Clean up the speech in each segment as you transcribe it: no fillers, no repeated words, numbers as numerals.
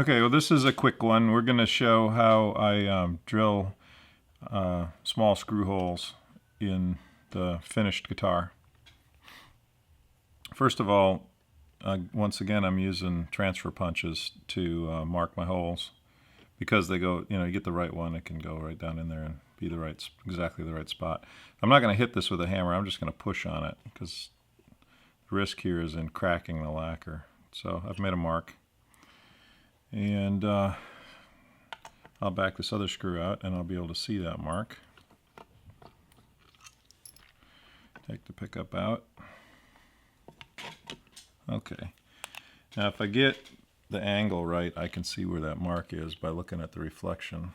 Okay, well this is a quick one. We're going to show how I drill small screw holes in the finished guitar. First of all, once again I'm using transfer punches to mark my holes, because they go, you get the right one, it can go right down in there and be exactly the right spot. I'm not going to hit this with a hammer, I'm just going to push on it because the risk here is in cracking the lacquer. So I've made a mark. And I'll back this other screw out and I'll be able to see that mark. Take the pickup out. Okay. Now if I get the angle right, I can see where that mark is by looking at the reflection.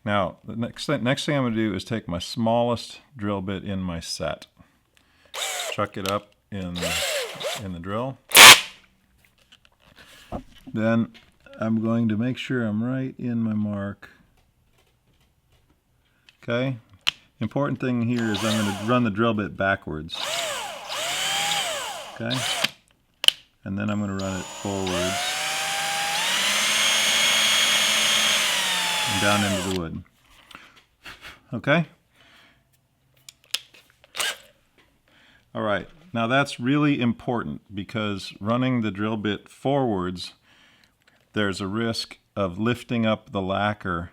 Now the next thing I'm going to do is take my smallest drill bit in my set. Chuck it up in the drill. Then I'm going to make sure I'm right in my mark. Okay? Important thing here is I'm going to run the drill bit backwards. Okay? And then I'm going to run it forwards and down into the wood. Okay? Alright, now that's really important because running the drill bit forwards, there's a risk of lifting up the lacquer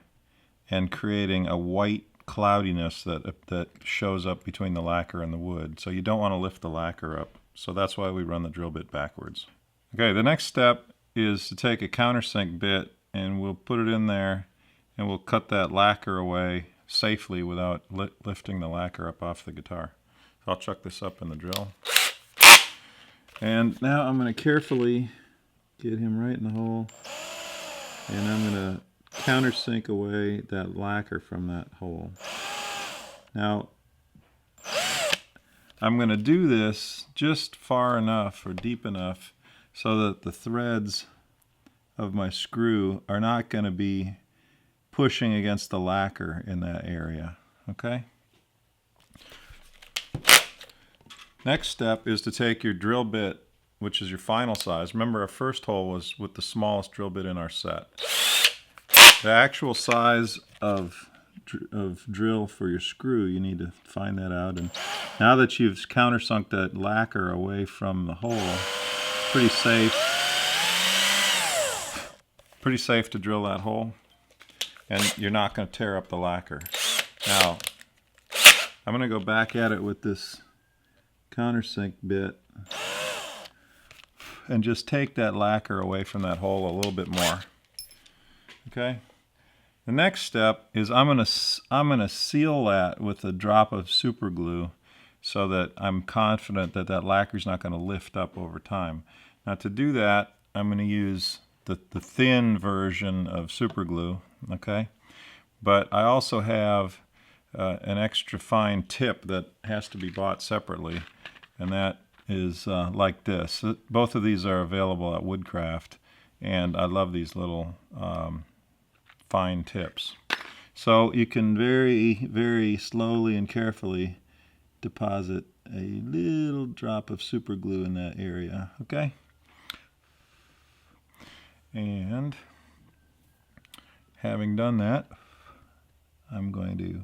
and creating a white cloudiness that shows up between the lacquer and the wood. So you don't want to lift the lacquer up. So that's why we run the drill bit backwards. Okay, the next step is to take a countersink bit and we'll put it in there and we'll cut that lacquer away safely without lifting the lacquer up off the guitar. So I'll chuck this up in the drill. And now I'm going to carefully get him right in the hole, and I'm going to countersink away that lacquer from that hole. Now I'm going to do this just far enough or deep enough so that the threads of my screw are not going to be pushing against the lacquer in that area. Okay? Next step is to take your drill bit, which is your final size. Remember, our first hole was with the smallest drill bit in our set. The actual size of drill for your screw, you need to find that out. And now that you've countersunk that lacquer away from the hole, pretty safe to drill that hole, and you're not going to tear up the lacquer. Now, I'm going to go back at it with this countersink bit and just take that lacquer away from that hole a little bit more. Okay? The next step is I'm gonna seal that with a drop of super glue so that I'm confident that that lacquer is not going to lift up over time. Now to do that, I'm going to use the thin version of super glue. Okay? But I also have an extra fine tip that has to be bought separately, and that is like this. Both of these are available at Woodcraft, and I love these little fine tips. So you can very, very slowly and carefully deposit a little drop of super glue in that area. Okay? And having done that, I'm going to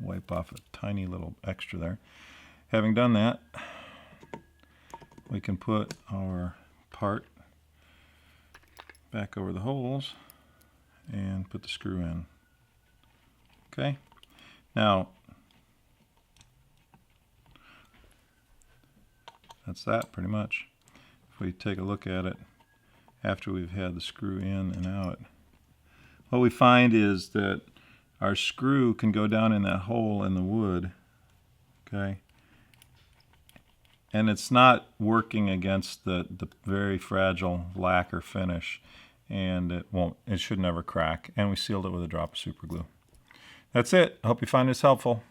wipe off a tiny little extra there. Having done that, we can put our part back over the holes and put the screw in. Okay? Now, that's that pretty much. If we take a look at it after we've had the screw in and out, what we find is that our screw can go down in that hole in the wood, okay? And it's not working against the very fragile lacquer finish, and it should never crack. And we sealed it with a drop of super glue. That's it. I hope you find this helpful.